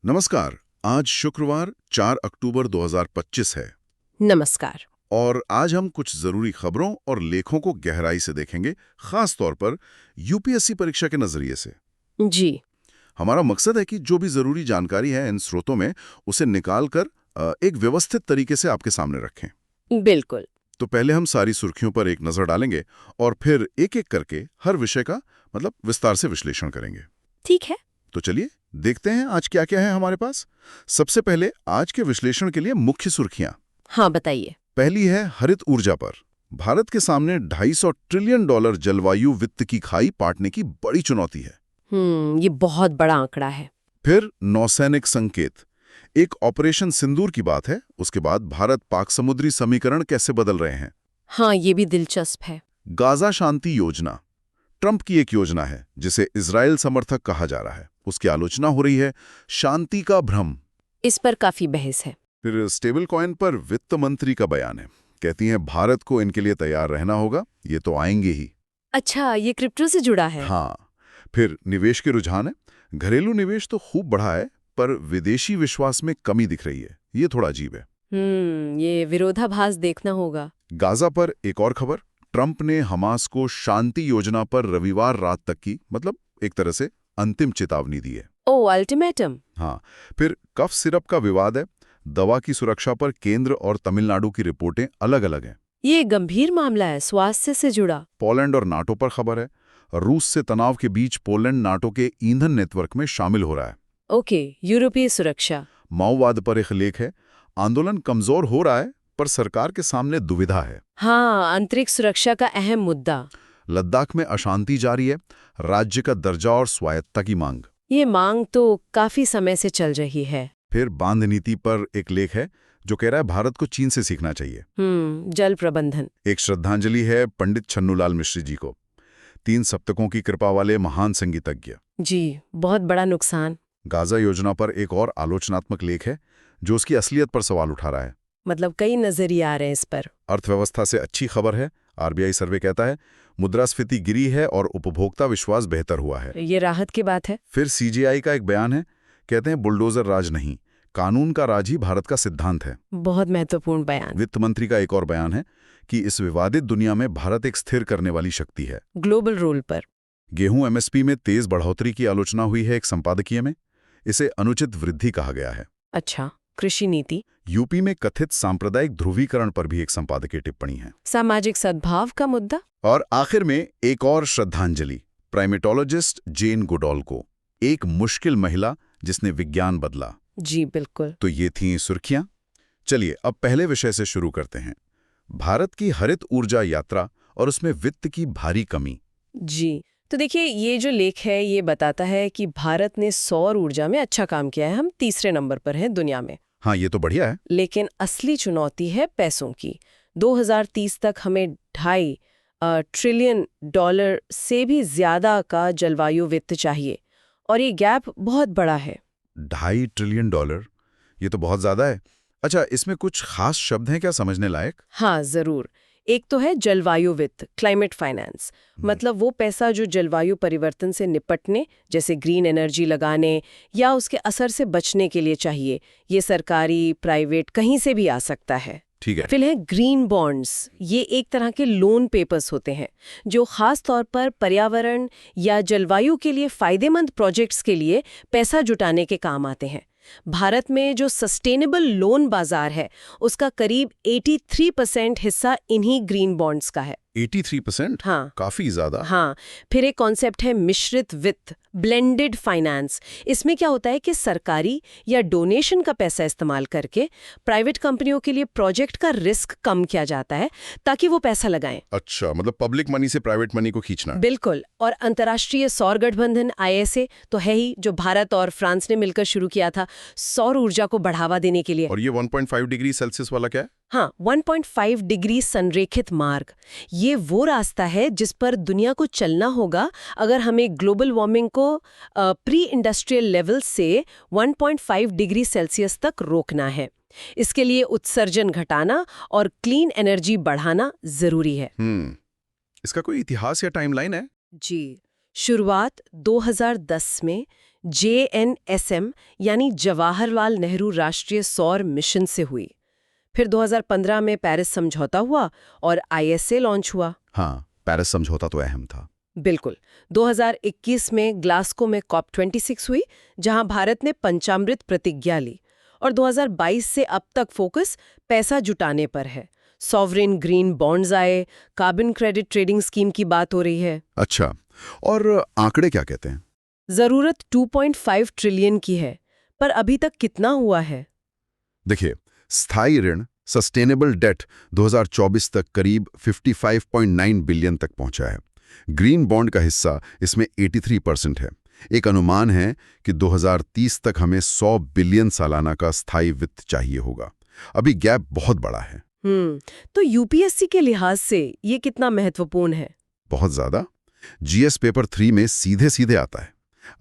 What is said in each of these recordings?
नमस्कार। आज शुक्रवार 4 अक्टूबर 2025 है नमस्कार। और आज हम कुछ जरूरी खबरों और लेखों को गहराई से देखेंगे, खास तौर पर यूपीएससी परीक्षा के नजरिए से। जी। हमारा मकसद है कि जो भी जरूरी जानकारी है इन स्रोतों में, उसे निकाल कर एक व्यवस्थित तरीके से आपके सामने रखें। बिल्कुल। तो पहले हम सारी सुर्खियों पर एक नजर डालेंगे और फिर एक एक करके हर विषय का विस्तार से विश्लेषण करेंगे। ठीक है। तो चलिए देखते हैं आज क्या क्या है हमारे पास। सबसे पहले आज के विश्लेषण के लिए मुख्य सुर्खियां। हाँ, बताइए। पहली है हरित ऊर्जा पर। भारत के सामने $250 ट्रिलियन जलवायु वित्त की खाई पाटने की बड़ी चुनौती है। ये बहुत बड़ा आंकड़ा है। फिर नौसैनिक संकेत। एक ऑपरेशन सिंदूर की बात है, उसके बाद भारत पाक समुद्री समीकरण कैसे बदल रहे हैं। हाँ, ये भी दिलचस्प है। गाजा शांति योजना ट्रंप की एक योजना है जिसे इजराइल समर्थक कहा जा रहा है, उसकी आलोचना हो रही है। शांति का भ्रम। इस पर काफी बहस है। फिर स्टेबल कॉइन पर वित्त मंत्री का बयान है, कहती हैं भारत को इनके लिए तैयार रहना होगा, ये तो आएंगे ही। अच्छा, ये क्रिप्टो से जुड़ा है। हाँ। फिर निवेश के रुझान है। घरेलू निवेश तो खूब बढ़ा है, पर विदेशी विश्वास में कमी दिख रही है, ये थोड़ा अजीब है। ये विरोधाभास देखना होगा। गाजा पर एक और खबर। ट्रंप ने हमास को शांति योजना पर रविवार रात तक की एक तरह से अंतिम चेतावनी दी है। ओ, अल्टीमेटम। हाँ। फिर कफ सिरप का विवाद है। दवा की सुरक्षा पर केंद्र और तमिलनाडु की रिपोर्टें अलग अलग हैं। ये गंभीर मामला है, स्वास्थ्य से जुड़ा। पोलैंड और नाटो पर खबर है। रूस से तनाव के बीच पोलैंड नाटो के ईंधन नेटवर्क में शामिल हो रहा है। ओके, यूरोपीय सुरक्षा। माओवाद पर एक लेख है। आंदोलन कमजोर हो रहा है, पर सरकार के सामने दुविधा है। हाँ, आंतरिक सुरक्षा का अहम मुद्दा। लद्दाख में अशांति जारी है। राज्य का दर्जा और स्वायत्तता की मांग। ये मांग तो काफी समय से चल रही है। फिर बांध नीति पर एक लेख है जो कह रहा है भारत को चीन से सीखना चाहिए। जल प्रबंधन। एक श्रद्धांजलि है पंडित छन्नूलाल मिश्र जी को, 3 सप्तकों की कृपा वाले महान संगीतज्ञ। जी, बहुत बड़ा नुकसान। गाजा योजना पर एक और आलोचनात्मक लेख है जो उसकी असलियत पर सवाल उठा रहा है। मतलब कई नजरिए आ रहे हैं इस पर। अर्थव्यवस्था से अच्छी खबर है। आरबीआई सर्वे कहता है मुद्रास्फीति गिरी है और उपभोक्ता विश्वास बेहतर हुआ है। ये राहत की बात है। फिर सीजेआई का एक बयान है, कहते हैं बुलडोजर राज नहीं, कानून का राज ही भारत का सिद्धांत है। बहुत महत्वपूर्ण बयान। वित्त मंत्री का एक और बयान है कि इस विवादित दुनिया में भारत एक स्थिर करने वाली शक्ति है। ग्लोबल रोल पर। गेहूं एमएसपी में तेज बढ़ोतरी की आलोचना हुई है एक संपादकीय में। इसे अनुचित वृद्धि कहा गया है। अच्छा, कृषि नीति। यूपी में कथित सांप्रदायिक ध्रुवीकरण पर भी एक संपादकीय टिप्पणी है। सामाजिक सद्भाव का मुद्दा। और आखिर में एक और श्रद्धांजलि प्राइमेटोलॉजिस्ट जेन गोडॉल को, एक मुश्किल महिला जिसने विज्ञान बदला। जी बिल्कुल। तो ये थीं सुर्खियां। चलिए अब पहले विषय से शुरू करते हैं, भारत की हरित ऊर्जा यात्रा और उसमें वित्त की भारी कमी। जी, तो देखिए, ये जो लेख है ये बताता है कि भारत ने सौर ऊर्जा में अच्छा काम किया है। हम तीसरे नंबर पर हैं दुनिया में। हाँ, ये तो बढ़िया है। लेकिन असली चुनौती है पैसों की। 2030 तक हमें $2.5 ट्रिलियन से भी ज्यादा का जलवायु वित्त चाहिए, और ये गैप बहुत बड़ा है। $2.5 ट्रिलियन, ये तो बहुत ज्यादा है। अच्छा, इसमें कुछ खास शब्द हैं क्या समझने लायक? हाँ, जरूर। एक तो है जलवायु वित्त, क्लाइमेट फाइनेंस। मतलब वो पैसा जो जलवायु परिवर्तन से निपटने, जैसे ग्रीन एनर्जी लगाने या उसके असर से बचने के लिए चाहिए। ये सरकारी, प्राइवेट, कहीं से भी आ सकता है। ठीक है। फिर है ग्रीन बॉन्ड्स। ये एक तरह के लोन पेपर्स होते हैं जो खास तौर पर पर्यावरण या जलवायु के लिए फायदेमंद प्रोजेक्ट्स के लिए पैसा जुटाने के काम आते हैं। भारत में जो सस्टेनेबल लोन बाजार है उसका करीब 83% हिस्सा इन्हीं ग्रीन बॉन्ड्स का है। 83%? हाँ, काफी ज्यादा। हाँ। फिर एक कॉन्सेप्ट है मिश्रित वित्त, ब्लेंडेड फाइनेंस। इसमें क्या होता है कि सरकारी या डोनेशन का पैसा इस्तेमाल करके प्राइवेट कंपनियों के लिए प्रोजेक्ट का रिस्क कम किया जाता है ताकि वो पैसा लगाएं। अच्छा, मतलब पब्लिक मनी से प्राइवेट मनी को खींचना। बिल्कुल। और अंतर्राष्ट्रीय सौर गठबंधन ISA तो है ही, जो भारत और फ्रांस ने मिलकर शुरू किया था सौर ऊर्जा को बढ़ावा देने के लिए। और ये 1.5 डिग्री सेल्सियस वाला क्या है? हाँ, 1.5 डिग्री संरेखित मार्ग। ये वो रास्ता है जिस पर दुनिया को चलना होगा अगर हमें ग्लोबल वार्मिंग को प्री इंडस्ट्रियल लेवल से 1.5 डिग्री सेल्सियस तक रोकना है। इसके लिए उत्सर्जन घटाना और क्लीन एनर्जी बढ़ाना जरूरी है। इसका कोई इतिहास या टाइमलाइन है? जी, शुरुआत 2010 में JNSM यानी जवाहरलाल नेहरू राष्ट्रीय सौर मिशन से हुई। फिर 2015 में पेरिस समझौता हुआ और ISA लॉन्च हुआ। हाँ, पेरिस समझौता तो अहम था। बिल्कुल। 2021 में ग्लासगो में COP26 हुई, जहां भारत ने पंचामृत प्रतिज्ञा ली। और 2022 से अब तक फोकस पैसा जुटाने पर है। सॉवरेन ग्रीन बॉन्ड्स आए, कार्बन क्रेडिट ट्रेडिंग स्कीम की बात हो रही है। अच्छा, और आंकड़े क्या कहते हैं? जरूरत 2.5 ट्रिलियन की है, पर अभी तक कितना हुआ है? देखिए, स्थायी ऋण सस्टेनेबल डेट 2024 तक करीब 55.9 बिलियन तक पहुंचा है। ग्रीन बॉन्ड का हिस्सा इसमें 83% है। एक अनुमान है कि 2030 तक हमें 100 बिलियन सालाना का स्थायी वित्त चाहिए होगा। अभी गैप बहुत बड़ा है। तो UPSC के लिहाज से ये कितना महत्वपूर्ण है? बहुत ज्यादा। GS पेपर 3 में सीधे सीधे आता है।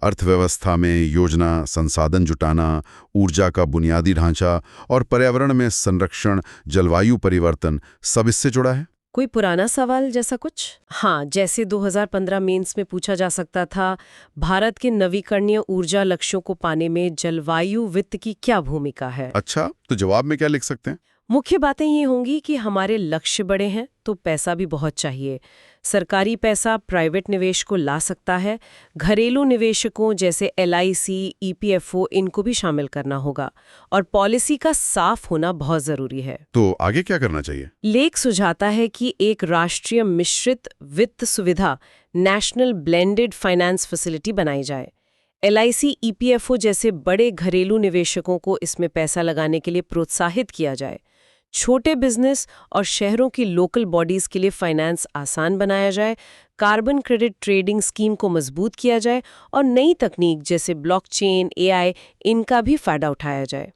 अर्थव्यवस्था में योजना, संसाधन जुटाना, ऊर्जा का बुनियादी ढांचा और पर्यावरण में संरक्षण, जलवायु परिवर्तन, सब इससे जुड़ा है। कोई पुराना सवाल जैसा कुछ? हाँ, जैसे 2015 मेंस में पूछा जा सकता था, भारत के नवीकरणीय ऊर्जा लक्ष्यों को पाने में जलवायु वित्त की क्या भूमिका है? अच्छा, तो जवाब में क्या लिख सकते हैं? मुख्य बातें ये होंगी कि हमारे लक्ष्य बड़े हैं तो पैसा भी बहुत चाहिए। सरकारी पैसा प्राइवेट निवेश को ला सकता है, घरेलू निवेशकों जैसे LIC, EPFO इनको भी शामिल करना होगा, और पॉलिसी का साफ होना बहुत जरूरी है। तो आगे क्या करना चाहिए? लेख सुझाता है कि एक राष्ट्रीय मिश्रित वित्त सुविधा, नेशनल ब्लेंडेड फाइनेंस फैसिलिटी बनाई जाए। LIC, EPFO जैसे बड़े घरेलू निवेशकों को इसमें पैसा लगाने के लिए प्रोत्साहित किया जाए। छोटे बिजनेस और शहरों की लोकल बॉडीज के लिए फाइनेंस आसान बनाया जाए, कार्बन क्रेडिट ट्रेडिंग स्कीम को मजबूत किया जाए और नई तकनीक जैसे ब्लॉकचेन, AI इनका भी फायदा उठाया जाए।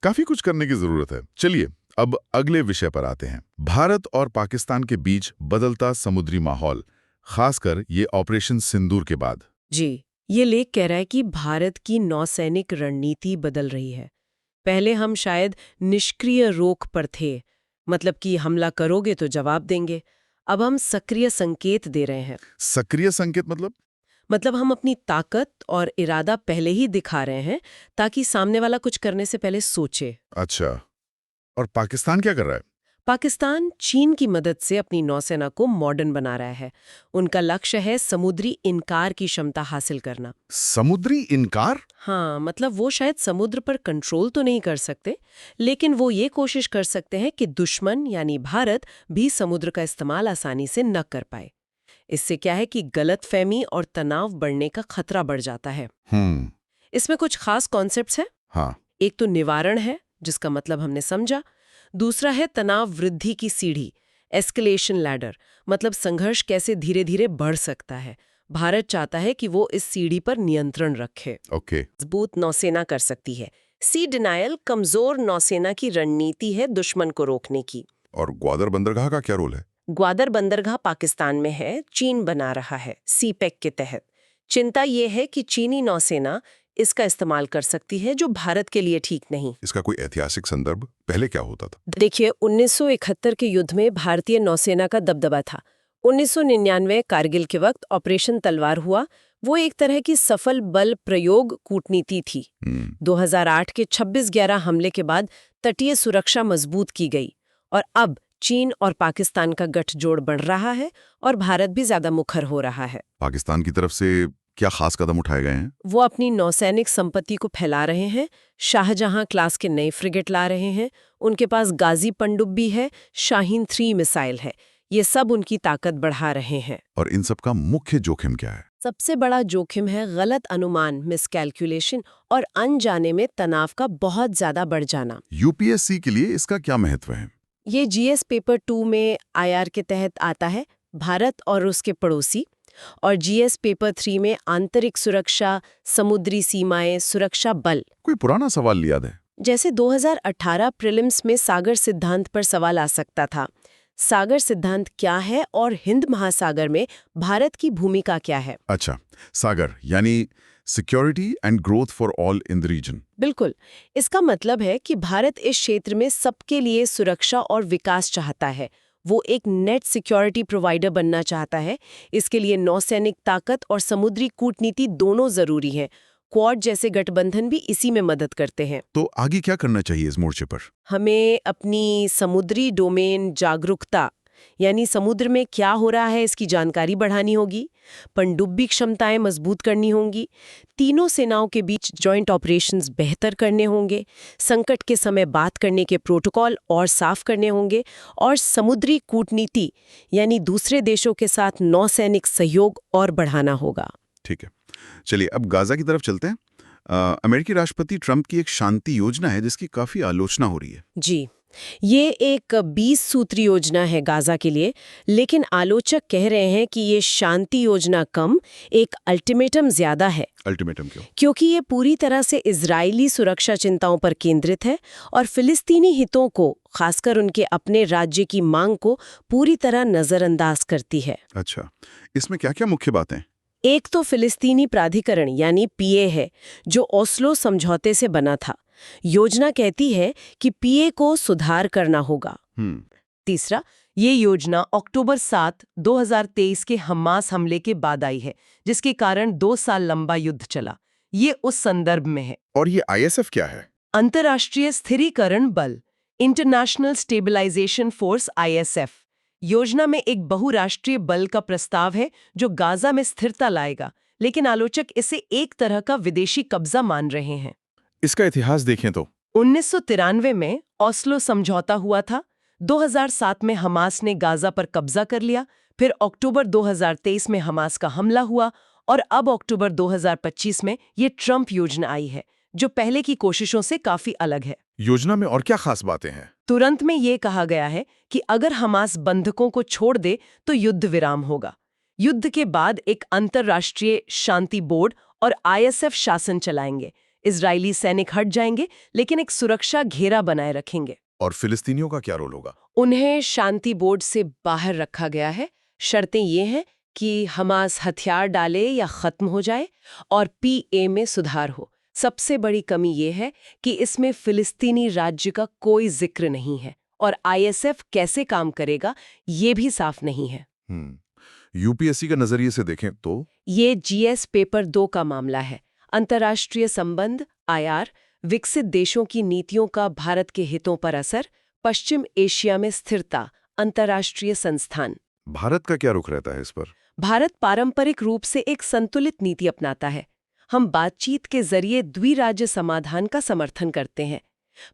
काफी कुछ करने की जरूरत है। चलिए अब अगले विषय पर आते हैं। भारत और पाकिस्तान के बीच बदलता समुद्री माहौल, खासकर ये ऑपरेशन सिंदूर के बाद। जी, ये लेख कह रहा है कि भारत की नौसैनिक रणनीति बदल रही है। पहले हम शायद निष्क्रिय रोक पर थे, मतलब कि हमला करोगे तो जवाब देंगे। अब हम सक्रिय संकेत दे रहे हैं। सक्रिय संकेत मतलब हम अपनी ताकत और इरादा पहले ही दिखा रहे हैं ताकि सामने वाला कुछ करने से पहले सोचे। अच्छा, और पाकिस्तान क्या कर रहा है? पाकिस्तान चीन की मदद से अपनी नौसेना को मॉडर्न बना रहा है। उनका लक्ष्य है समुद्री इनकार की क्षमता हासिल करना। समुद्री इनकार? हाँ, मतलब वो शायद समुद्र पर कंट्रोल तो नहीं कर सकते, लेकिन वो ये कोशिश कर सकते हैं कि दुश्मन यानी भारत भी समुद्र का इस्तेमाल आसानी से न कर पाए। इससे क्या है कि गलतफहमी और तनाव बढ़ने का खतरा बढ़ जाता है। इसमें कुछ खास कॉन्सेप्ट्स हैं। हाँ। एक तो निवारण है, जिसका मतलब हमने समझा। दूसरा है तनाव वृद्धि की सीढ़ी, एस्केलेशन लैडर, मतलब संघर्ष कैसे धीरे धीरे बढ़ सकता है। भारत चाहता है कि वो इस सीढ़ी पर नियंत्रण रखे। ओके। मजबूत नौसेना कर सकती है। सी डिनायल कमजोर नौसेना की रणनीति है दुश्मन को रोकने की। और ग्वादर बंदरगाह का क्या रोल है? ग्वादर बंदरगाह पाकिस्तान में है, चीन बना रहा है CPEC के तहत। चिंता ये है कि चीनी नौसेना इसका इस्तेमाल कर सकती है, जो भारत के लिए ठीक नहीं। इसका कोई ऐतिहासिक संदर्भ? पहले क्या होता था? देखिए, 1971 के युद्ध में भारतीय नौसेना का दबदबा था। 1999 कारगिल के वक्त ऑपरेशन तलवार हुआ। वो एक तरह की सफल बल प्रयोग कूटनीति थी। 2008 के 26/11 हमले के बाद तटीय सुरक्षा मजबूत की गई, और अब चीन और पाकिस्तान का गठजोड़ बढ़ रहा है और भारत भी ज्यादा मुखर हो रहा है। पाकिस्तान की तरफ से क्या खास कदम उठाए गए हैं? वो अपनी नौसैनिक संपत्ति को फैला रहे हैं, शाहजहां क्लास के नए फ्रिगेट ला रहे हैं, उनके पास गाजी पनडुब्बी है, शाहीन 3 मिसाइल है। ये सब उनकी ताकत बढ़ा रहे हैं। और इन सब का मुख्य जोखिम क्या है? सबसे बड़ा जोखिम है गलत अनुमान, मिसकैलकुलेशन, और अनजाने में तनाव का बहुत ज्यादा बढ़ जाना। UPSC के लिए इसका क्या महत्व है? ये GS पेपर 2 में IR के तहत आता है, भारत और उसके पड़ोसी, और GS पेपर 3 में आंतरिक सुरक्षा, समुद्री सीमाएं, सुरक्षा बल। कोई पुराना सवाल याद है? जैसे 2018 प्रीलिम्स में सागर सिद्धांत पर सवाल आ सकता था। सागर सिद्धांत क्या है और हिंद महासागर में भारत की भूमिका क्या है? अच्छा, सागर यानी security and growth for all in the region. बिल्कुल। इसका मतलब है कि भारत इस क्षेत्र में सबके लिए सुरक्षा और विकास चाहता है। वो एक नेट सिक्योरिटी प्रोवाइडर बनना चाहता है। इसके लिए नौसैनिक ताकत और समुद्री कूटनीति दोनों जरूरी हैं। क्वाड जैसे गठबंधन भी इसी में मदद करते हैं। तो आगे क्या करना चाहिए इस मोर्चे पर? हमें अपनी समुद्री डोमेन जागरूकता, यानी समुद्र में क्या हो रहा है इसकी जानकारी बढ़ानी होगी, पनडुब्बी क्षमताएं मजबूत करनी होंगी, तीनों सेनाओं के बीच जॉइंट ऑपरेशंस बेहतर करने होंगे, संकट के समय बात करने के प्रोटोकॉल और साफ करने होंगे, और समुद्री कूटनीति यानी दूसरे देशों के साथ नौसैनिक सहयोग और बढ़ाना होगा। ठीक है, चलिए अब गाजा की तरफ चलते हैं। अमेरिकी राष्ट्रपति ट्रंप की एक शांति योजना है जिसकी काफी आलोचना हो रही है। जी, ये एक 20 सूत्री योजना है गाजा के लिए, लेकिन आलोचक कह रहे हैं कि ये शांति योजना कम, एक अल्टीमेटम ज्यादा है। अल्टीमेटम क्यों? क्योंकि ये पूरी तरह से इजरायली सुरक्षा चिंताओं पर केंद्रित है और फिलिस्तीनी हितों को, खासकर उनके अपने राज्य की मांग को पूरी तरह नजरअंदाज करती है। अच्छा, इसमें क्या क्या मुख्य बातें? एक तो फिलिस्तीनी प्राधिकरण यानी पीए है, जो ओस्लो समझौते से बना था। योजना कहती है कि पीए को सुधार करना होगा। तीसरा, ये योजना अक्टूबर 7, 2023 के हमास हमले के बाद आई है, जिसके कारण 2 साल लंबा युद्ध चला। ये उस संदर्भ में है। और ये आईएसएफ क्या है? अंतर्राष्ट्रीय स्थिरीकरण बल, इंटरनेशनल स्टेबलाइजेशन फोर्स ISF। योजना में एक बहुराष्ट्रीय बल का प्रस्ताव है जो गाजा में स्थिरता लाएगा, लेकिन आलोचक इसे एक तरह का विदेशी कब्जा मान रहे हैं। इसका इतिहास देखें तो 1993 में ओस्लो समझौता हुआ था, 2007 में हमास ने गाजा पर कब्जा कर लिया, फिर अक्टूबर 2023 में हमास का हमला हुआ और अब अक्टूबर 2025 में ये ट्रंप योजना आई है, जो पहले की कोशिशों से काफी अलग है। योजना में और क्या खास बातें हैं? तुरंत में ये कहा गया है कि अगर हमास बंधकों को छोड़ दे तो युद्ध विराम होगा। युद्ध के बाद एक अंतर्राष्ट्रीय शांति बोर्ड और ISF शासन चलाएंगे। इजरायली सैनिक हट जाएंगे, लेकिन एक सुरक्षा घेरा बनाए रखेंगे। और फिलिस्तीनियों का क्या रोल होगा? उन्हें शांति बोर्ड से बाहर रखा गया है। शर्तें ये हैं कि हमास हथियार डाले या खत्म हो जाए और PA में सुधार हो। सबसे बड़ी कमी ये है कि इसमें फिलिस्तीनी राज्य का कोई जिक्र नहीं है और ISF कैसे काम करेगा ये भी साफ नहीं है। यूपीएससी के नजरिए से देखें तो ये GS पेपर 2 का मामला है। अंतर्राष्ट्रीय संबंध IR, विकसित देशों की नीतियों का भारत के हितों पर असर, पश्चिम एशिया में स्थिरता, अंतर्राष्ट्रीय संस्थान। भारत का क्या रुख रहता है इस पर? भारत पारंपरिक रूप से एक संतुलित नीति अपनाता है। हम बातचीत के जरिए द्विराज्य समाधान का समर्थन करते हैं।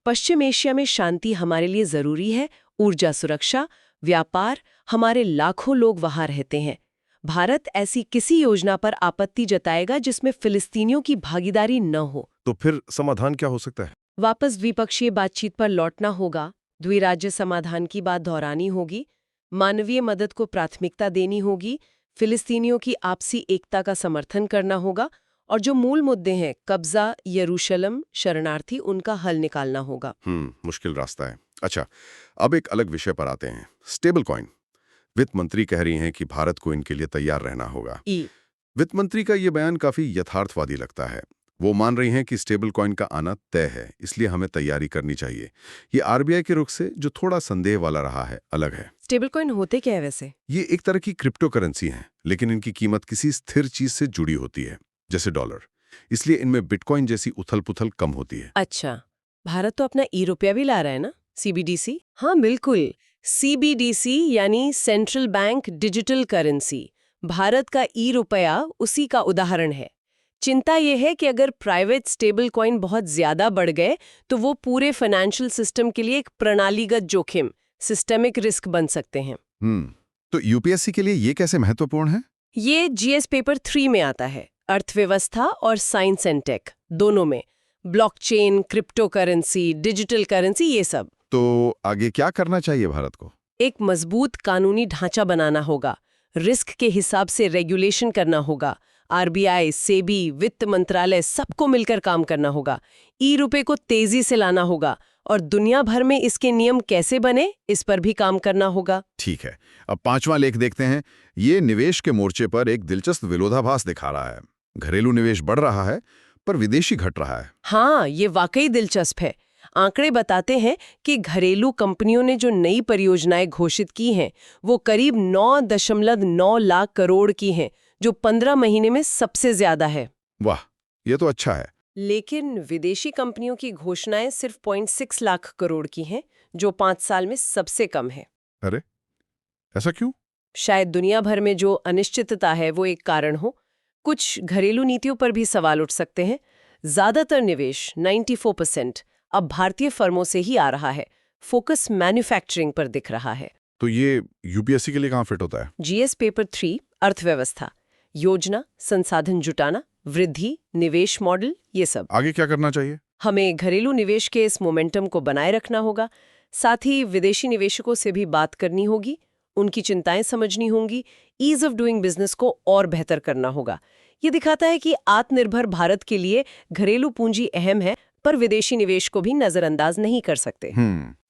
पश्चिम एशिया में शांति हमारे लिए जरूरी है, ऊर्जा सुरक्षा, व्यापार, हमारे लाखों लोग वहां रहते हैं। भारत ऐसी किसी योजना पर आपत्ति जताएगा जिसमें फिलिस्तीनियों की भागीदारी न हो। तो फिर समाधान क्या हो सकता है? वापस द्विपक्षीय बातचीत पर लौटना होगा, द्विराज्य समाधान की बात दोहरानी होगी, मानवीय मदद को प्राथमिकता देनी होगी, फिलिस्तीनियों की आपसी एकता का समर्थन करना होगा और जो मूल मुद्दे हैं कब्जा, यरूशलेम, शरणार्थी, उनका हल निकालना होगा। मुश्किल रास्ता है। अच्छा, अब एक अलग विषय पर आते हैं, स्टेबल कॉइन। वित्त मंत्री कह रही हैं कि भारत को इनके लिए तैयार रहना होगा। वित्त मंत्री का ये बयान काफी यथार्थवादी लगता है। वो मान रही हैं कि स्टेबल कॉइन का आना तय है, इसलिए हमें तैयारी करनी चाहिए। ये RBI के रुख से जो थोड़ा संदेह वाला रहा है, अलग है। स्टेबल कॉइन होते क्या है वैसे? ये एक तरह की क्रिप्टो करेंसी है, लेकिन इनकी कीमत किसी स्थिर चीज से जुड़ी होती है, जैसे डॉलर। इसलिए इनमें बिटकॉइन जैसी उथल-पुथल कम होती है। अच्छा, भारत तो अपना ई-रुपया भी ला रहा है ना, CBDC? हाँ बिल्कुल, CBDC यानी central bank digital currency. Bharat का ई-रुपया उसी का उदाहरण है। चिंता यह है कि अगर प्राइवेट स्टेबल कॉइन बहुत ज्यादा बढ़ गए तो वो पूरे फाइनेंशियल सिस्टम के लिए एक प्रणालीगत जोखिम, सिस्टेमिक रिस्क बन सकते हैं। तो यूपीएससी के लिए ये कैसे महत्वपूर्ण है? ये GS पेपर 3 में आता है, अर्थव्यवस्था और साइंस एंड टेक दोनों में। Blockchain, crypto currency, digital currency, ये सब। तो आगे क्या करना चाहिए भारत को? एक मजबूत कानूनी ढांचा बनाना होगा, रिस्क के हिसाब से रेगुलेशन करना होगा, RBI, सेबी, वित्त मंत्रालय सबको मिलकर काम करना होगा, ई-रुपये को तेजी से लाना होगा और दुनिया भर में इसके नियम कैसे बने इस पर भी काम करना होगा। ठीक है, अब 5वां लेख देखते हैं। ये निवेश के मोर्चे पर एक दिलचस्प विरोधाभास दिखा रहा है। घरेलू निवेश बढ़ रहा है पर विदेशी घट रहा है। हाँ, ये वाकई दिलचस्प है। आंकड़े बताते हैं कि घरेलू कंपनियों ने जो नई परियोजनाएं घोषित की हैं, वो करीब 9.9 लाख करोड़ की हैं, जो 15 महीने में सबसे ज्यादा है। वाह, ये तो अच्छा है। लेकिन विदेशी कंपनियों की घोषणाएं सिर्फ 0.6 लाख करोड़ की हैं, जो 5 साल में सबसे कम है। अरे, ऐसा क्यों? शायद दुनिया भर में जो अनिश्चितता है वो एक कारण हो। कुछ घरेलू नीतियों पर भी सवाल उठ सकते हैं। ज्यादातर निवेश 94% अब भारतीय फर्मों से ही आ रहा है। फोकस मैन्युफैक्चरिंग पर दिख रहा है। तो ये यूपीएससी के लिए कहाँ फिट होता है? जीएस पेपर 3 अर्थव्यवस्था, योजना, संसाधन जुटाना, वृद्धि, निवेश मॉडल, ये सब। आगे क्या करना चाहिए? हमें घरेलू निवेश के इस मोमेंटम को बनाए रखना होगा। साथ ही विदेशी निवेशकों से भी बात करनी होगी, उनकी चिंताएं समझनी होंगी, ईज ऑफ डूइंग बिजनेस को और बेहतर करना होगा। ये दिखाता है कि आत्मनिर्भर भारत के लिए घरेलू पूंजी अहम है, पर विदेशी निवेश को भी नजरअंदाज नहीं कर सकते।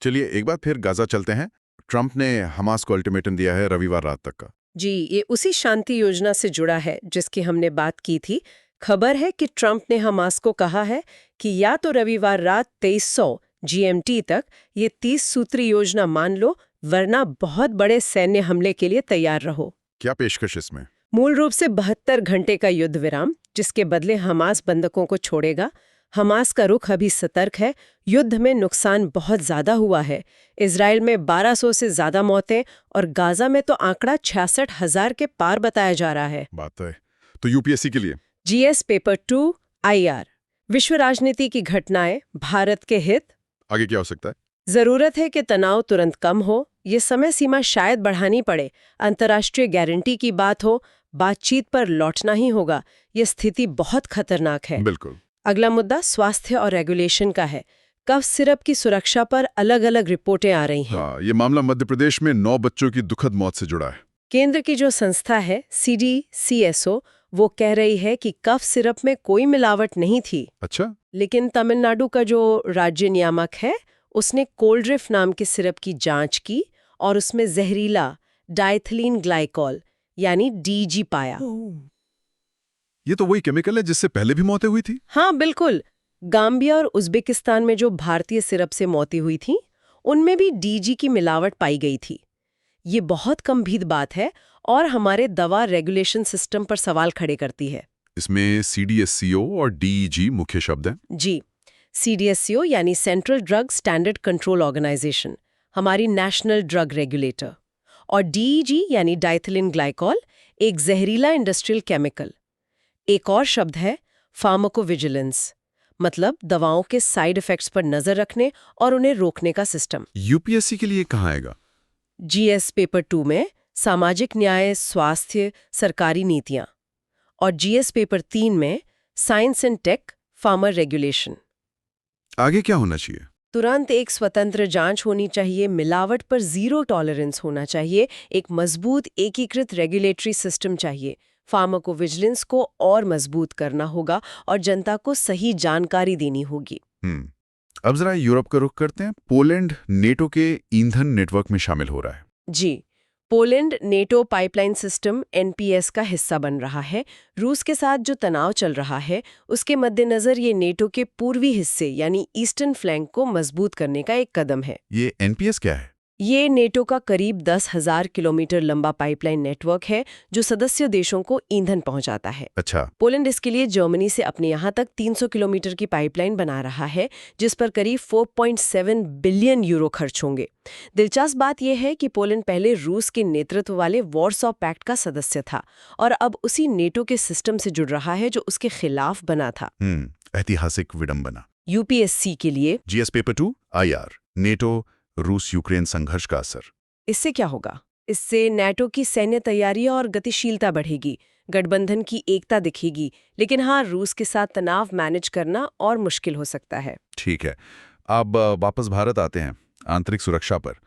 चलिए एक बार फिर गाजा चलते हैं। ट्रंप ने हमास को अल्टीमेटम दिया है रविवार रात तक का। जी, ये उसी शांति योजना से जुड़ा है जिसकी हमने बात की थी। खबर है कि ट्रंप ने हमास को कहा है कि या तो रविवार रात 2300 GMT तक ये 30 सूत्री योजना मान लो, वरना बहुत बड़े सैन्य हमले के लिए तैयार रहो। क्या पेशकश इसमें? मूल रूप से 72 घंटे का युद्ध विराम, जिसके बदले हमास बंधकों को छोड़ेगा। हमास का रुख अभी सतर्क है। युद्ध में नुकसान बहुत ज्यादा हुआ है। इजराइल में 1200 से ज्यादा मौतें और गाजा में तो आंकड़ा 66,000 के पार बताया जा रहा है। बात है। तो यूपीएससी के लिए जीएस पेपर 2 IR, विश्व राजनीति की घटनाएं, भारत के हित। आगे क्या हो सकता है? जरूरत है कि तनाव तुरंत कम हो। ये समय सीमा शायद बढ़ानी पड़े। अंतर्राष्ट्रीय गारंटी की बात हो, बातचीत पर लौटना ही होगा। ये स्थिति बहुत खतरनाक है। बिल्कुल। अगला मुद्दा स्वास्थ्य और रेगुलेशन का है। कफ सिरप की सुरक्षा पर अलग-अलग रिपोर्टें आ रही हैं। हाँ, ये मामला मध्य प्रदेश में 9 बच्चों की दुखद मौत से जुड़ा है। केंद्र की जो संस्था है CDCSO, वो कह रही है कि कफ सिरप में कोई मिलावट नहीं थी। अच्छा। लेकिन तमिलनाडु का जो राज्य नियामक है, उसने कोल्ड्रिफ नाम के सिरप की जांच की और उसमें जहरीला डाइथिलीन ग्लाइकॉल यानी DG पाया। ये तो वही केमिकल है जिससे पहले भी मौतें हुई थी। हाँ बिल्कुल। गाम्बिया और उज्बेकिस्तान में जो भारतीय सिरप से मौतें हुई थी, उनमें भी DG की मिलावट पाई गई थी। ये बहुत गंभीर बात है और हमारे दवा रेगुलेशन सिस्टम पर सवाल खड़े करती है। इसमें CDSCO और DEG मुख्य शब्द हैं। जी, CDSCO यानी central drug standard control organisation, हमारी नेशनल ड्रग रेगुलेटर, और DEG यानी डाइथिलीन ग्लाइकॉल, एक जहरीला इंडस्ट्रियल केमिकल। एक और शब्द है फार्माकोविजिलेंस, मतलब दवाओं के साइड इफेक्ट्स पर नजर रखने और उन्हें रोकने का सिस्टम। यूपीएससी के लिए कहाँ आएगा? GS पेपर 2 में सामाजिक न्याय, स्वास्थ्य, सरकारी नीतियां, और GS पेपर 3 में science and tech, farmer regulation. आगे क्या होना चाहिए? तुरंत एक स्वतंत्र जांच होनी चाहिए, मिलावट पर जीरो टॉलरेंस होना चाहिए, एक मजबूत एकीकृत रेगुलेटरी सिस्टम चाहिए, फार्माकोविजिलेंस को और मजबूत करना होगा और जनता को सही जानकारी देनी होगी। अब जरा यूरोप का रुख करते हैं। पोलैंड नेटो के ईंधन नेटवर्क में शामिल हो रहा है। जी, Poland NATO pipeline system NPS का हिस्सा बन रहा है। रूस के साथ जो तनाव चल रहा है, उसके मद्देनजर ये नेटो के पूर्वी हिस्से यानी ईस्टर्न फ्लैंक को मजबूत करने का एक कदम है। ये NPS क्या है? ये नेटो का करीब 10,000 किलोमीटर लंबा पाइपलाइन नेटवर्क है जो सदस्य देशों को ईंधन पहुंचाता है। अच्छा। पोलैंड इसके लिए जर्मनी से अपने यहाँ तक 300 किलोमीटर की पाइपलाइन बना रहा है, जिस पर करीब 4.7 बिलियन यूरो खर्च होंगे। दिलचस्प बात यह है कि पोलैंड पहले रूस के नेतृत्व वाले वॉरसॉ पैक्ट का सदस्य था और अब उसी नेटो के सिस्टम से जुड़ रहा है जो उसके खिलाफ बना था। ऐतिहासिक विडंबना। UPSC के लिए GS पेपर 2 IR, नेटो रूस यूक्रेन संघर्ष का असर। इससे क्या होगा? इससे नाटो की सैन्य तैयारियां और गतिशीलता बढ़ेगी, गठबंधन की एकता दिखेगी, लेकिन हाँ, रूस के साथ तनाव मैनेज करना और मुश्किल हो सकता है। ठीक है, अब वापस भारत आते हैं। आंतरिक सुरक्षा पर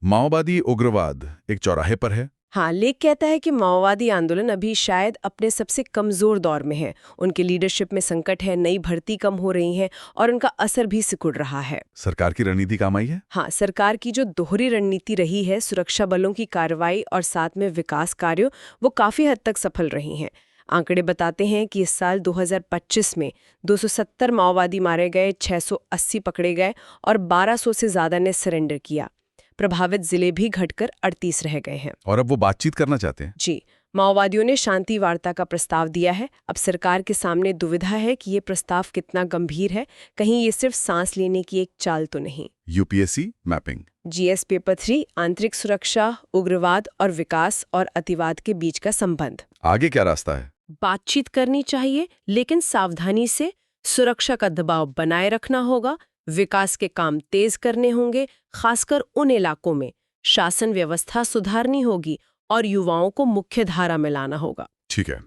माओवादी उग्रवाद एक चौराहे पर है। हाँ, लेख कहता है कि माओवादी आंदोलन अभी शायद अपने सबसे कमजोर दौर में है। उनके लीडरशिप में संकट है, नई भर्ती कम हो रही है और उनका असर भी सिकुड़ रहा है। सरकार की रणनीति काम आई है? हाँ, सरकार की जो दोहरी रणनीति रही है, सुरक्षा बलों की कार्रवाई और साथ में विकास कार्यों, वो काफी हद तक सफल रही हैं। आंकड़े बताते हैं कि इस साल 2025 में 270 माओवादी मारे गए, 680 पकड़े गए और 1200 से ज्यादा ने सरेंडर किया। प्रभावित जिले भी घटकर 38 रह गए हैं। और अब वो बातचीत करना चाहते हैं। जी, माओवादियों ने शांति वार्ता का प्रस्ताव दिया है। अब सरकार के सामने दुविधा है कि ये प्रस्ताव कितना गंभीर है, कहीं ये सिर्फ सांस लेने की एक चाल तो नहीं। UPSC mapping. जीएस पेपर 3 आंतरिक सुरक्षा, उग्रवाद और विकास और अतिवाद के बीच का संबंध। आगे क्या रास्ता है? बातचीत करनी चाहिए, लेकिन सावधानी से। सुरक्षा का दबाव बनाए रखना होगा, विकास के काम तेज करने होंगे, खासकर उन इलाकों में। शासन व्यवस्था सुधारनी होगी और युवाओं को मुख्य धारा में लाना होगा। ठीक है।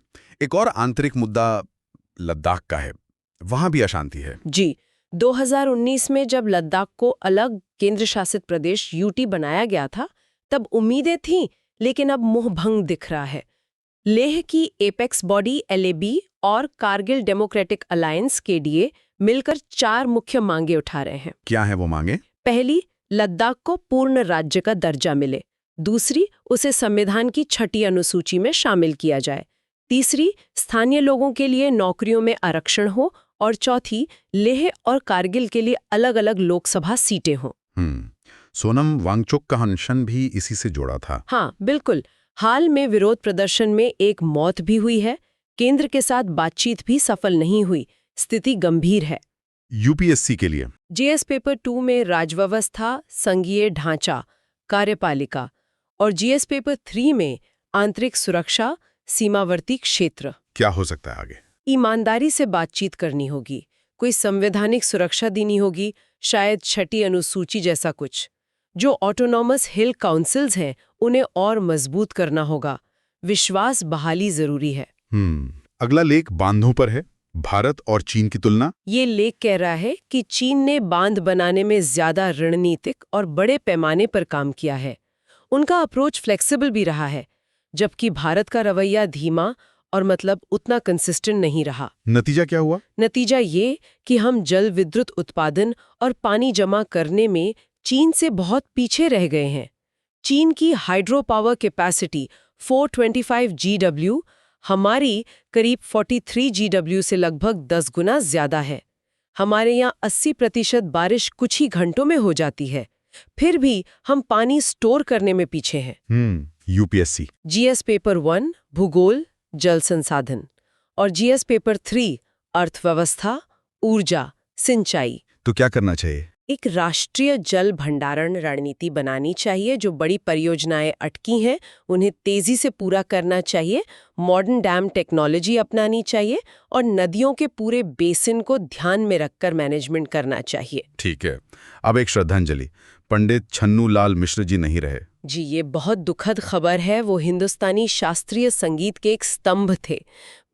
एक और आंतरिक मुद्दा लद्दाख का है। वहां भी अशांति है। जी, 2019 में जब लद्दाख को अलग केंद्र शासित प्रदेश यूटी बनाया गया था, तब उम्मीदें थीं, लेकिन अब मोहभंग दिख रहा है। लेह की एपेक्स बॉडी एलएबी और कारगिल डेमोक्रेटिक अलायंस केडीए मिलकर 4 मुख्य मांगे उठा रहे हैं। क्या है वो मांगे? पहली, लद्दाख को पूर्ण राज्य का दर्जा मिले। दूसरी, उसे संविधान की 6ठी अनुसूची में शामिल किया जाए। तीसरी, स्थानीय लोगों के लिए नौकरियों में आरक्षण हो। और चौथी, लेह और कारगिल के लिए अलग-अलग लोकसभा सीटें हों। सोनम वांगचुक का अनशन भी इसी से जोड़ा था। हाँ, बिल्कुल। हाल में विरोध प्रदर्शन में एक मौत भी हुई है। केंद्र के साथ बातचीत भी सफल नहीं हुई। स्थिति गंभीर है। यूपीएससी के लिए जीएस पेपर 2 में राजव्यवस्था, संघीय ढांचा, कार्यपालिका और जीएस पेपर 3 में आंतरिक सुरक्षा, सीमावर्ती क्षेत्र। क्या हो सकता है आगे? ईमानदारी से बातचीत करनी होगी, कोई संवैधानिक सुरक्षा देनी होगी, शायद 6ठी अनुसूची जैसा कुछ। जो ऑटोनॉमस हिल काउंसिल्स हैं, उन्हें और मजबूत करना होगा। विश्वास बहाली जरूरी है। अगला लेख बांधों पर है। भारत और चीन की तुलना। ये लेख कह रहा है कि चीन ने बांध बनाने में ज्यादा रणनीतिक और बड़े पैमाने पर काम किया है। उनका अप्रोच फ्लेक्सिबल भी रहा है, जबकि भारत का रवैया धीमा और मतलब उतना कंसिस्टेंट नहीं रहा। नतीजा क्या हुआ? नतीजा ये कि हम जल विद्युत उत्पादन और पानी जमा करने में चीन से बहुत पीछे रह गए हैं। चीन की हाइड्रो पावर कैपेसिटी 425 GW हमारी करीब 43 GW से लगभग 10 गुना ज्यादा है। हमारे यहाँ 80% बारिश कुछ ही घंटों में हो जाती है। फिर भी हम पानी स्टोर करने में पीछे हैं। यूपीएससी जीएस पेपर 1 भूगोल, जल संसाधन और जीएस पेपर 3 अर्थव्यवस्था, ऊर्जा, सिंचाई। तो क्या करना चाहिए? एक राष्ट्रीय जल भंडारण रणनीति बनानी चाहिए। जो बड़ी परियोजनाएं अटकी हैं, उन्हें तेजी से पूरा करना चाहिए। मॉडर्न डैम टेक्नोलॉजी अपनानी चाहिए और नदियों के पूरे बेसिन को ध्यान में रखकर मैनेजमेंट करना चाहिए। ठीक है। अब एक श्रद्धांजलि। पंडित छन्नू लाल मिश्र जी नहीं रहे। जी, ये बहुत दुखद खबर है। वो हिंदुस्तानी शास्त्रीय संगीत के एक स्तंभ थे।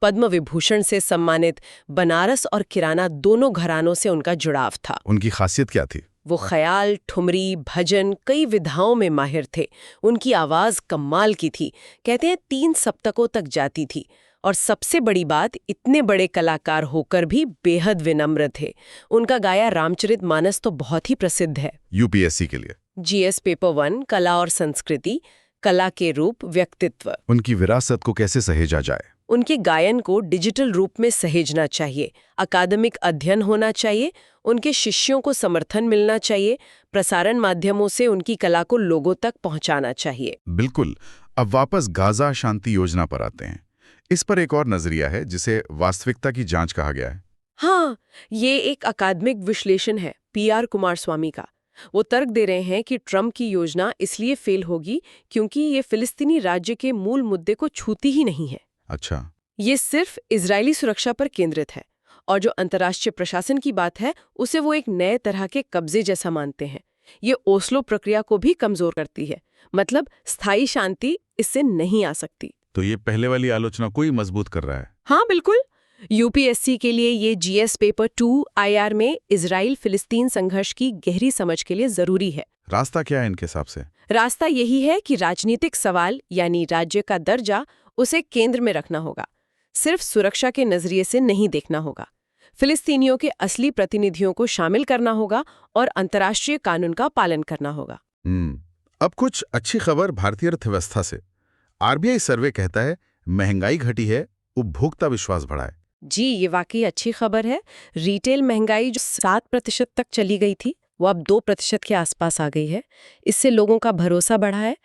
पद्म विभूषण से सम्मानित बनारस और किराना दोनों घरानों से उनका जुड़ाव था। उनकी खासियत क्या थी? वो ख्याल, ठुमरी, भजन कई विधाओं में माहिर थे। उनकी आवाज कमाल की थी। कहते हैं 3 सप्तकों तक जाती थी। और सबसे बड़ी बात, इतने बड़े कलाकार होकर भी बेहद विनम्र थे। उनका गाया रामचरितमानस तो बहुत ही प्रसिद्ध है। यूपीएससी के लिए जीएस पेपर 1 कला और संस्कृति, कला के रूप, व्यक्तित्व। उनकी विरासत को कैसे सहेजा जाए? उनके गायन को डिजिटल रूप में सहेजना चाहिए। अकादमिक अध्ययन होना चाहिए। उनके शिष्यों को समर्थन मिलना चाहिए। प्रसारण माध्यमों से उनकी कला को लोगों तक पहुंचाना चाहिए। बिल्कुल। अब वापस गाजा शांति योजना पर आते हैं। इस पर एक और नजरिया है जिसे वास्तविकता की जांच कहा गया है। हाँ, ये एक अकादमिक विश्लेषण है PR कुमारस्वामी का। वो तर्क दे रहे हैं कि ट्रंप की योजना इसलिए फेल होगी क्योंकि ये फिलिस्तीनी राज्य के मूल मुद्दे को छूती ही नहीं है। अच्छा। ये सिर्फ इजरायली सुरक्षा पर केंद्रित है और जो अंतर्राष्ट्रीय प्रशासन की बात है उसे वो एक नए तरह के कब्जे जैसा मानते हैं। ये ओस्लो प्रक्रिया को भी कमजोर करती है। मतलब स्थायी शांति इससे नहीं आ सकती। तो ये पहले वाली आलोचना को ही मजबूत कर रहा है। हाँ, बिल्कुल। यूपीएससी के लिए ये जीएस पेपर 2 IR में इजराइल फिलिस्तीन संघर्ष की गहरी समझ के लिए जरूरी है। रास्ता क्या है इनके हिसाब से? रास्ता यही है कि राजनीतिक सवाल यानी राज्य का दर्जा उसे केंद्र में रखना होगा। सिर्फ सुरक्षा के नजरिए से नहीं देखना होगा। फिलिस्तीनियों के असली प्रतिनिधियों को शामिल करना होगा और अंतर्राष्ट्रीय कानून का पालन करना होगा। अब कुछ अच्छी खबर भारतीय अर्थव्यवस्था से। RBI सर्वे कहता है महंगाई घटी है, उपभोक्ता विश्वास बढ़ा है। जी, ये वाकई अच्छी खबर है। रिटेल महंगाई जो 7% तक चली गई थी, वो अब 2% के आसपास आ गई है। इससे लोगों का भरोसा बढ़ा है।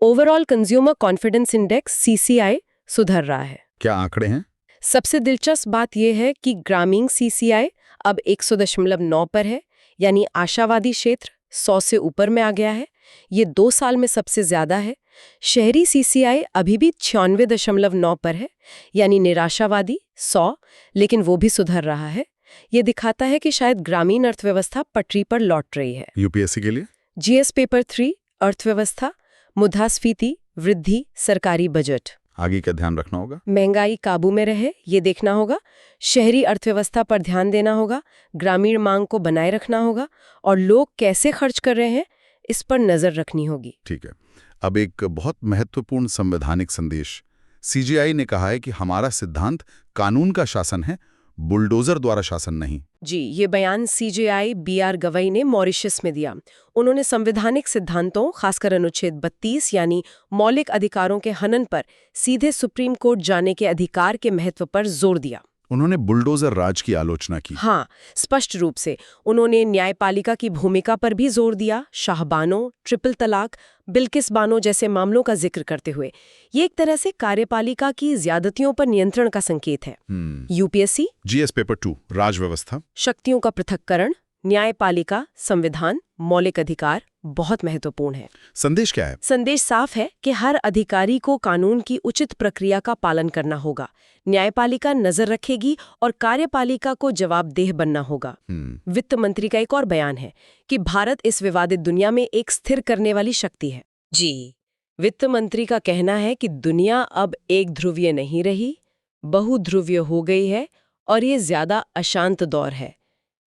Overall consumer confidence index CCI सुधर रहा है। क्या आंकड़े हैं? सबसे दिलचस्प बात यह है कि ग्रामीण सीसीआई अब 100.9 पर है, यानी आशावादी क्षेत्र 100 से ऊपर में आ गया है। ये 2 साल में सबसे ज्यादा है। शहरी सीसीआई अभी भी 96.9 पर है, यानी निराशावादी 100, लेकिन वो भी सुधर रहा है। ये दिखाता है कि शायद ग्रामीण अर्थव्यवस्था पटरी पर लौट रही है। यूपीएससी के लिए जीएस पेपर 3 अर्थव्यवस्था, मुद्रास्फीति, वृद्धि, सरकारी बजट। आगे क्या ध्यान रखना होगा? महंगाई काबू में रहे ये देखना होगा, शहरी अर्थव्यवस्था पर ध्यान देना होगा, ग्रामीण मांग को बनाए रखना होगा और लोग कैसे खर्च कर रहे हैं इस पर नजर रखनी होगी। ठीक है। अब एक बहुत महत्वपूर्ण संवैधानिक संदेश। सीजेआई ने कहा है कि हमारा सिद्धांत कानून का शासन है, बुलडोजर द्वारा शासन नहीं। जी, ये बयान सीजेआई बीआर गवई ने मॉरिशस में दिया। उन्होंने संवैधानिक सिद्धांतों, खासकर अनुच्छेद 32 यानी मौलिक अधिकारों के हनन पर सीधे सुप्रीम कोर्ट जाने के अधिकार के महत्व पर जोर दिया। उन्होंने बुलडोजर राज की आलोचना की। हाँ, स्पष्ट रूप से। उन्होंने न्यायपालिका की भूमिका पर भी जोर दिया, शाहबानो, ट्रिपल तलाक, बिल्किस बानो जैसे मामलों का जिक्र करते हुए। ये एक तरह से कार्यपालिका की ज्यादतियों पर नियंत्रण का संकेत है। यूपीएससी जीएस पेपर 2 राजव्यवस्था, शक्तियों का पृथक्करण, न्यायपालिका, संविधान, मौलिक अधिकार बहुत महत्वपूर्ण है। संदेश क्या है? संदेश साफ है कि हर अधिकारी को कानून की उचित प्रक्रिया का पालन करना होगा, न्यायपालिका नजर रखेगी और कार्यपालिका को जवाबदेह बनना होगा। वित्त मंत्री का एक और बयान है कि भारत इस विवादित दुनिया में एक स्थिर करने वाली शक्ति है। जी, वित्त मंत्री का कहना है कि दुनिया अब एक ध्रुवीय नहीं रही, बहुध्रुवीय हो गई है और ये ज्यादा अशांत दौर है।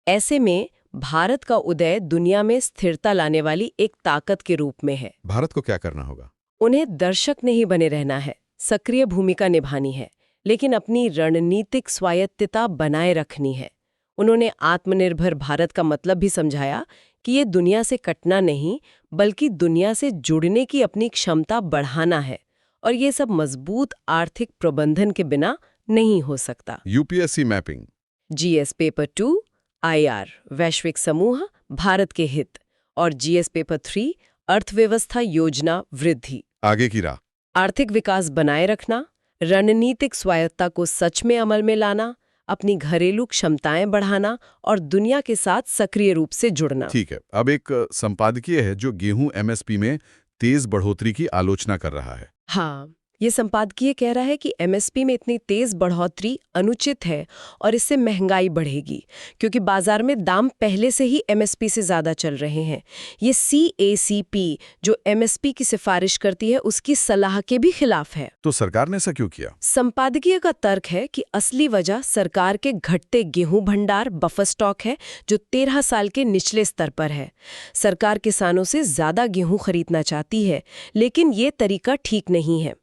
ऐसे में भारत का उदय दुनिया में स्थिरता लाने वाली एक ताकत के रूप में है। भारत को क्या करना होगा? उन्हें दर्शक नहीं बने रहना है, सक्रिय भूमिका निभानी है, लेकिन अपनी रणनीतिक स्वायत्तता बनाए रखनी है। उन्होंने आत्मनिर्भर भारत का मतलब भी समझाया कि ये दुनिया से कटना नहीं, बल्कि दुनिया से जुड़ने की अपनी क्षमता बढ़ाना है, और ये सब मजबूत आर्थिक प्रबंधन के बिना नहीं हो सकता। UPSC mapping, GS paper 2 IR वैश्विक समूह, भारत के हित, और जीएस पेपर 3 अर्थव्यवस्था योजना, वृद्धि। आगे की राह, आर्थिक विकास बनाए रखना, रणनीतिक स्वायत्तता को सच में अमल में लाना, अपनी घरेलू क्षमताएं बढ़ाना और दुनिया के साथ सक्रिय रूप से जुड़ना। ठीक है। अब एक संपादकीय है जो गेहूं एमएसपी में तेज बढ़ोतरी की आलोचना कर रहा है। हाँ, ये संपादकीय कह रहा है कि एमएसपी में इतनी तेज बढ़ोतरी अनुचित है और इससे महंगाई बढ़ेगी, क्योंकि बाजार में दाम पहले से ही एमएसपी से ज्यादा चल रहे हैं। ये सीएसीपी जो एमएसपी की सिफारिश करती है उसकी सलाह के भी खिलाफ है। तो सरकार ने ऐसा क्यों किया? संपादकीय का तर्क है कि असली वजह सरकार के घटते गेहूं भंडार बफर स्टॉक है, जो 13 साल के निचले स्तर पर है। सरकार किसानों से ज्यादा गेहूं खरीदना चाहती है, लेकिन ये तरीका ठीक नहीं है।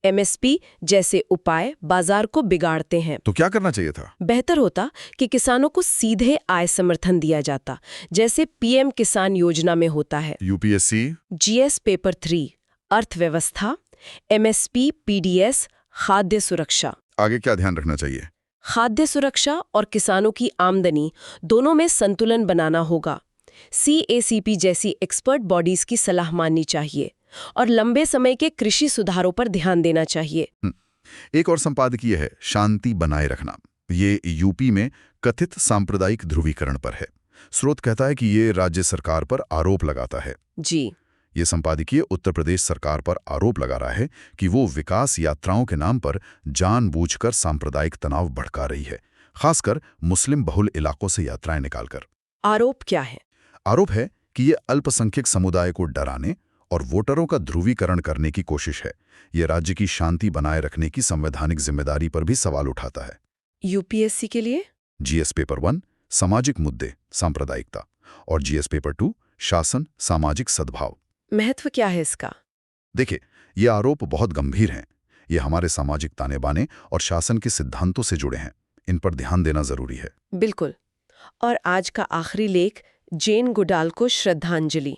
एमएसपी जैसे उपाय बाजार को बिगाड़ते हैं। तो क्या करना चाहिए था? बेहतर होता कि किसानों को सीधे आय समर्थन दिया जाता, जैसे पीएम किसान योजना में होता है। यूपीएससी जीएस पेपर 3 अर्थव्यवस्था, एमएसपी, पीडीएस, खाद्य सुरक्षा। आगे क्या ध्यान रखना चाहिए? खाद्य सुरक्षा और किसानों की आमदनी दोनों में संतुलन बनाना होगा। सीएसीपी जैसी एक्सपर्ट बॉडीज की सलाह माननी चाहिए और लंबे समय के कृषि सुधारों पर ध्यान देना चाहिए। एक और संपादकीय है शांति बनाए रखना। ये यूपी में कथित सांप्रदायिक ध्रुवीकरण पर है। स्रोत कहता है कि ये राज्य सरकार पर आरोप लगाता है। जी, ये संपादकीय उत्तर प्रदेश सरकार पर आरोप लगा रहा है कि वो विकास यात्राओं के नाम पर जानबूझकर सांप्रदायिक तनाव भड़का रही है, खासकर मुस्लिम बहुल इलाकों से यात्राएं निकालकर। आरोप क्या है? आरोप है कि ये अल्पसंख्यक समुदाय को डराने और वोटरों का ध्रुवीकरण करने की कोशिश है। ये राज्य की शांति बनाए रखने की संवैधानिक जिम्मेदारी पर भी सवाल उठाता है। यूपीएससी के लिए जीएस पेपर 1 सामाजिक मुद्दे, सांप्रदायिकता, और जीएस पेपर 2 शासन, सामाजिक सद्भाव। महत्व क्या है इसका? देखिए, ये आरोप बहुत गंभीर हैं। ये हमारे सामाजिक ताने बाने और शासन के सिद्धांतों से जुड़े हैं। इन पर ध्यान देना जरूरी है। बिल्कुल। और आज का आखिरी लेख, जेन गुडाल को श्रद्धांजलि।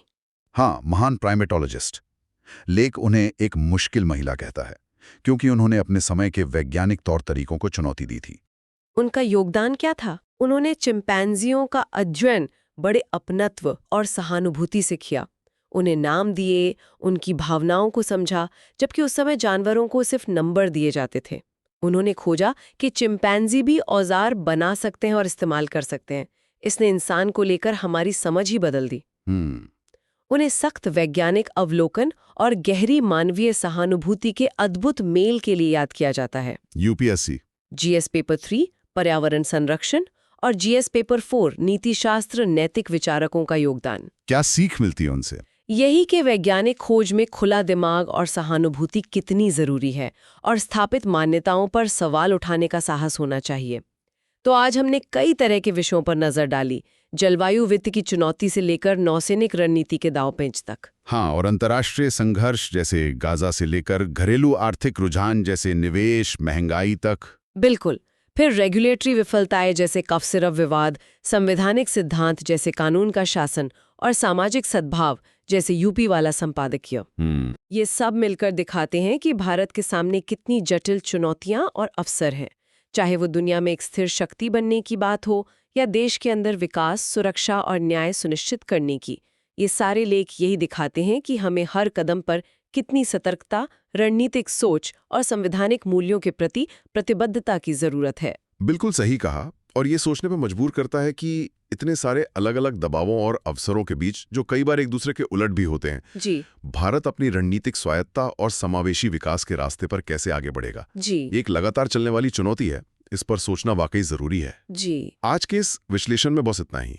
हाँ, महान प्राइमेटोलॉजिस्ट। लेख उन्हें एक मुश्किल महिला कहता है, क्योंकि उन्होंने अपने समय के वैज्ञानिक तौर तरीकों को चुनौती दी थी। उनका योगदान क्या था? उन्होंने चिंपैंजियों का अध्ययन बड़े अपनत्व और सहानुभूति से किया। उन्हें नाम दिए, उनकी भावनाओं को समझा, जबकि उस समय जानवरों को सिर्फ नंबर दिए जाते थे। उन्होंने खोजा कि चिंपैंजी भी औजार बना सकते हैं और इस्तेमाल कर सकते हैं। इसने इंसान को लेकर हमारी समझ ही बदल दी। उन्हें सख्त वैज्ञानिक अवलोकन और गहरी मानवीय सहानुभूति के अद्भुत मेल के लिए याद किया जाता है। यूपीएससी, जीएस पेपर 3 पर्यावरण संरक्षण और जीएस पेपर 4 नीतिशास्त्र नैतिक विचारकों का योगदान। क्या सीख मिलती है उनसे? यही कि वैज्ञानिक खोज में खुला दिमाग और सहानुभूति कितनी जरूरी है और स्थापित मान्यताओं पर सवाल उठाने का साहस होना चाहिए। तो आज हमने कई तरह के विषयों पर नजर डाली, जलवायु वित्त की चुनौती से लेकर नौसैनिक रणनीति के दांवपेच तक। हाँ, और अंतर्राष्ट्रीय संघर्ष जैसे गाजा से लेकर घरेलू आर्थिक रुझान जैसे निवेश, महंगाई तक। बिल्कुल। फिर रेगुलेटरी विफलताएं जैसे कफ सिरप विवाद, संवैधानिक सिद्धांत जैसे कानून का शासन और सामाजिक सद्भाव जैसे यूपी वाला संपादकीय। ये सब मिलकर दिखाते हैं कि भारत के सामने कितनी जटिल चुनौतियां और अवसर हैं, चाहे वो दुनिया में एक स्थिर शक्ति बनने की बात हो या देश के अंदर विकास, सुरक्षा और न्याय सुनिश्चित करने की। ये सारे लेख यही दिखाते हैं कि हमें हर कदम पर कितनी सतर्कता, रणनीतिक सोच और संवैधानिक मूल्यों के प्रति प्रतिबद्धता की जरूरत है। बिल्कुल सही कहा, और ये सोचने पर मजबूर करता है कि इतने सारे अलग अलग दबावों और अवसरों के बीच, जो कई बार एक दूसरे के उलट भी होते हैं, जी भारत अपनी रणनीतिक स्वायत्ता और समावेशी विकास के रास्ते पर कैसे आगे बढ़ेगा। जी ये एक लगातार चलने वाली चुनौती है, इस पर सोचना वाकई जरूरी है। जी आज के इस विश्लेषण में बस इतना ही।